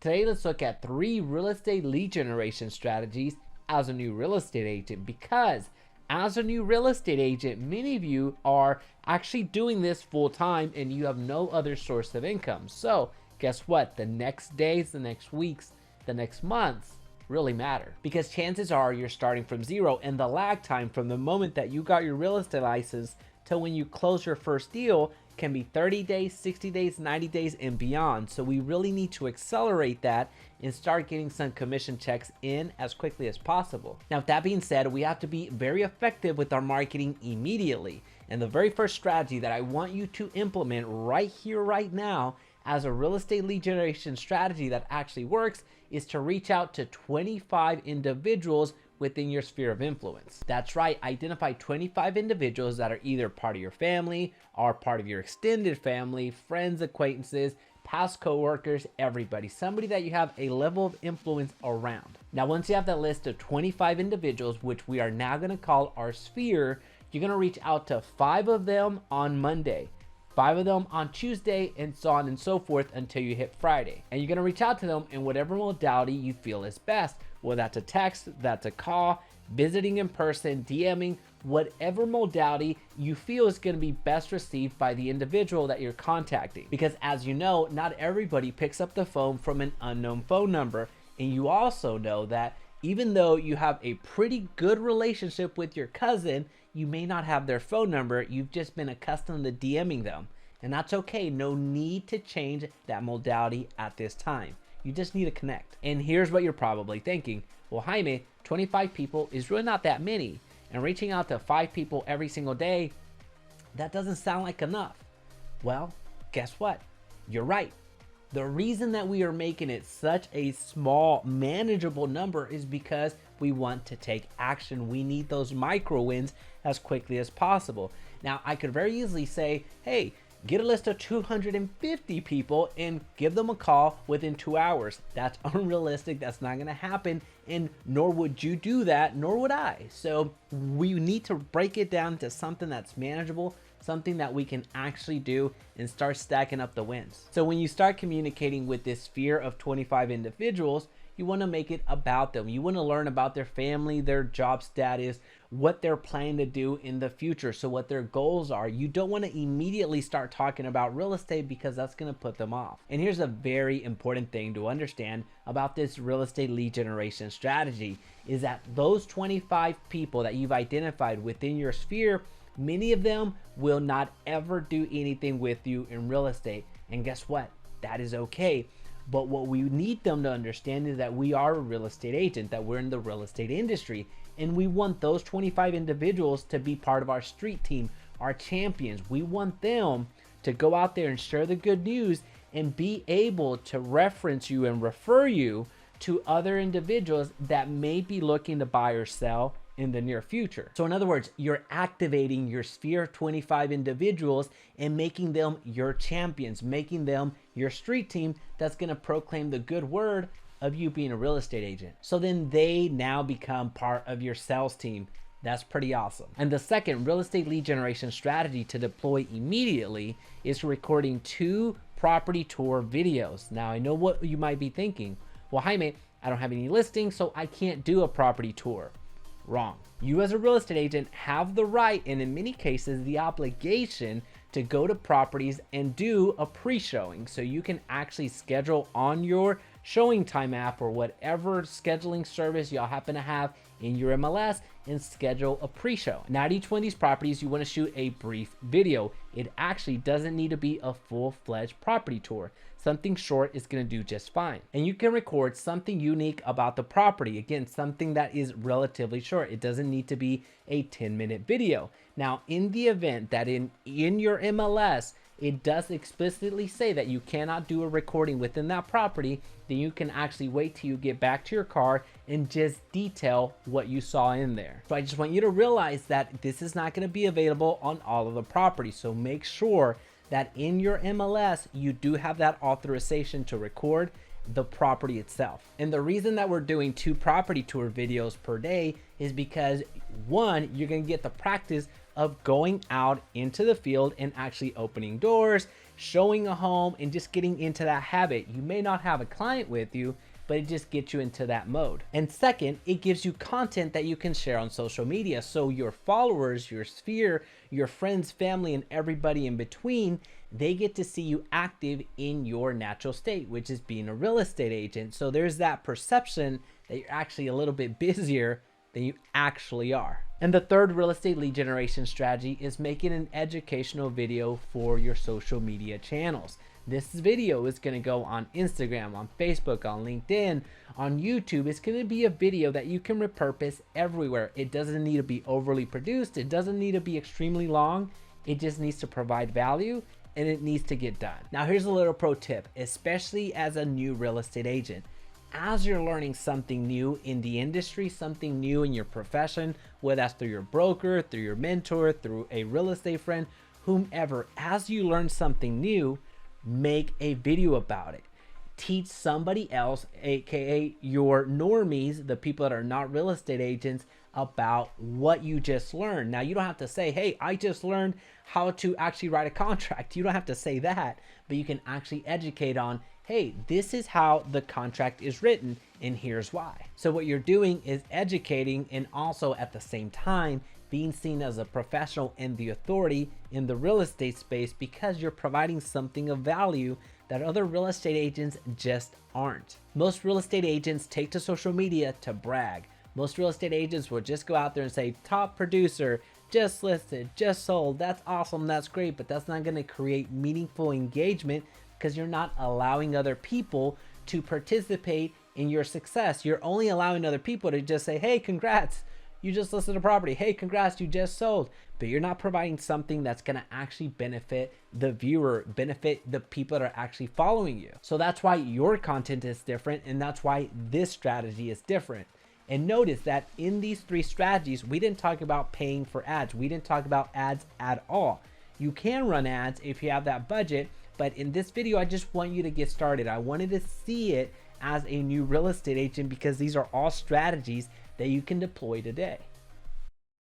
Today, let's look at 3 real estate lead generation strategies as a new real estate agent, because as a new real estate agent, many of you are actually doing this full time and you have no other source of income. So guess what? The next days, the next weeks, the next months really matter, because chances are you're starting from zero, and the lag time from the moment that you got your real estate license till when you close your first deal can be 30 days, 60 days, 90 days, and beyond. So we really need to accelerate that and start getting some commission checks in as quickly as possible. Now, with that being said, we have to be very effective with our marketing immediately. And the very first strategy that I want you to implement right here, right now, as a real estate lead generation strategy that actually works, is to reach out to 25 individuals within your sphere of influence. That's right, identify 25 individuals that are either part of your family or part of your extended family, friends, acquaintances, past coworkers, everybody, somebody that you have a level of influence around. Now, once you have that list of 25 individuals, which we are now gonna call our sphere, you're gonna reach out to 5 of them on Monday, 5 of them on Tuesday, and so on and so forth until you hit Friday. And you're gonna reach out to them in whatever modality you feel is best, whether that's a text, that's a call, visiting in person, DMing, whatever modality you feel is gonna be best received by the individual that you're contacting. Because as you know, not everybody picks up the phone from an unknown phone number. And you also know that even though you have a pretty good relationship with your cousin, you may not have their phone number. You've just been accustomed to DMing them. And that's okay. No need to change that modality at this time. You just need to connect. And here's what you're probably thinking. Well, Jaime, 25 people is really not that many. And reaching out to 5 people every single day, that doesn't sound like enough. Well, guess what? You're right. The reason that we are making it such a small, manageable number is because we want to take action. We need those micro wins as quickly as possible. Now, I could very easily say, hey, get a list of 250 people and give them a call within 2 hours. That's unrealistic. That's not going to happen. And nor would you do that, nor would I. So we need to break it down to something that's manageable, something that we can actually do, and start stacking up the wins. So when you start communicating with this sphere of 25 individuals, you want to make it about them. You want to learn about their family, their job status, what they're planning to do in the future, so what their goals are. You don't want to immediately start talking about real estate, because that's going to put them off. And here's a very important thing to understand about this real estate lead generation strategy is that those 25 people that you've identified within your sphere, many of them will not ever do anything with you in real estate. And guess what? That is okay. But what we need them to understand is that we are a real estate agent, that we're in the real estate industry, and we want those 25 individuals to be part of our street team, our champions. We want them to go out there and share the good news and be able to reference you and refer you to other individuals that may be looking to buy or sell in the near future. So in other words, you're activating your sphere of 25 individuals and making them your champions, making them your street team that's going to proclaim the good word of you being a real estate agent. So then they now become part of your sales team. That's pretty awesome. And the second real estate lead generation strategy to deploy immediately is recording 2 property tour videos. Now, I know what you might be thinking. Well, Jaime, I don't have any listings, so I can't do a property tour. Wrong. You as a real estate agent have the right, and in many cases the obligation, to go to properties and do a pre-showing. So you can actually schedule on your showing time app or whatever scheduling service y'all happen to have in your MLS and schedule a pre-show. Now at each one of these properties, you want to shoot a brief video. It actually doesn't need to be a full-fledged property tour. Something short is going to do just fine. And you can record something unique about the property. Again, something that is relatively short. It doesn't need to be a 10-minute video. Now, in the event that in your MLS, it does explicitly say that you cannot do a recording within that property, then you can actually wait till you get back to your car and just detail what you saw in there. So I just want you to realize that this is not going to be available on all of the properties. So make sure that in your MLS, you do have that authorization to record the property itself. And the reason that we're doing 2 property tour videos per day is because 1, you're going to get the practice of going out into the field and actually opening doors, showing a home and just getting into that habit. You may not have a client with you, but it just gets you into that mode. And second, it gives you content that you can share on social media. So your followers, your sphere, your friends, family, and everybody in between, they get to see you active in your natural state, which is being a real estate agent. So there's that perception that you're actually a little bit busier than you actually are. And the third real estate lead generation strategy is making an educational video for your social media channels. This video is going to go on Instagram, on Facebook, on LinkedIn, on YouTube. It's going to be a video that you can repurpose everywhere. It doesn't need to be overly produced. It doesn't need to be extremely long. It just needs to provide value, and it needs to get done. Now, here's a little pro tip, especially as a new real estate agent. As you're learning something new in the industry, something new in your profession, whether that's through your broker, through your mentor, through a real estate friend, whomever, as you learn something new, make a video about it. Teach somebody else, aka your normies, the people that are not real estate agents, about what you just learned. Now, you don't have to say, hey, I just learned how to actually write a contract. You don't have to say that, but you can actually educate on, hey, this is how the contract is written, and here's why. So what you're doing is educating, and also at the same time being seen as a professional and the authority in the real estate space, because you're providing something of value that other real estate agents just aren't. Most real estate agents take to social media to brag. Most real estate agents will just go out there and say, top producer, just listed, just sold, that's awesome, that's great, but that's not going to create meaningful engagement, because you're not allowing other people to participate in your success. You're only allowing other people to just say, hey, congrats, you just listed a property. Hey, congrats, you just sold. But you're not providing something that's going to actually benefit the viewer, benefit the people that are actually following you. So that's why your content is different, and that's why this strategy is different. And notice that in these three strategies, we didn't talk about paying for ads. We didn't talk about ads at all. You can run ads if you have that budget, but in this video, I just want you to get started. I wanted to see it as a new real estate agent, because these are all strategies that you can deploy today.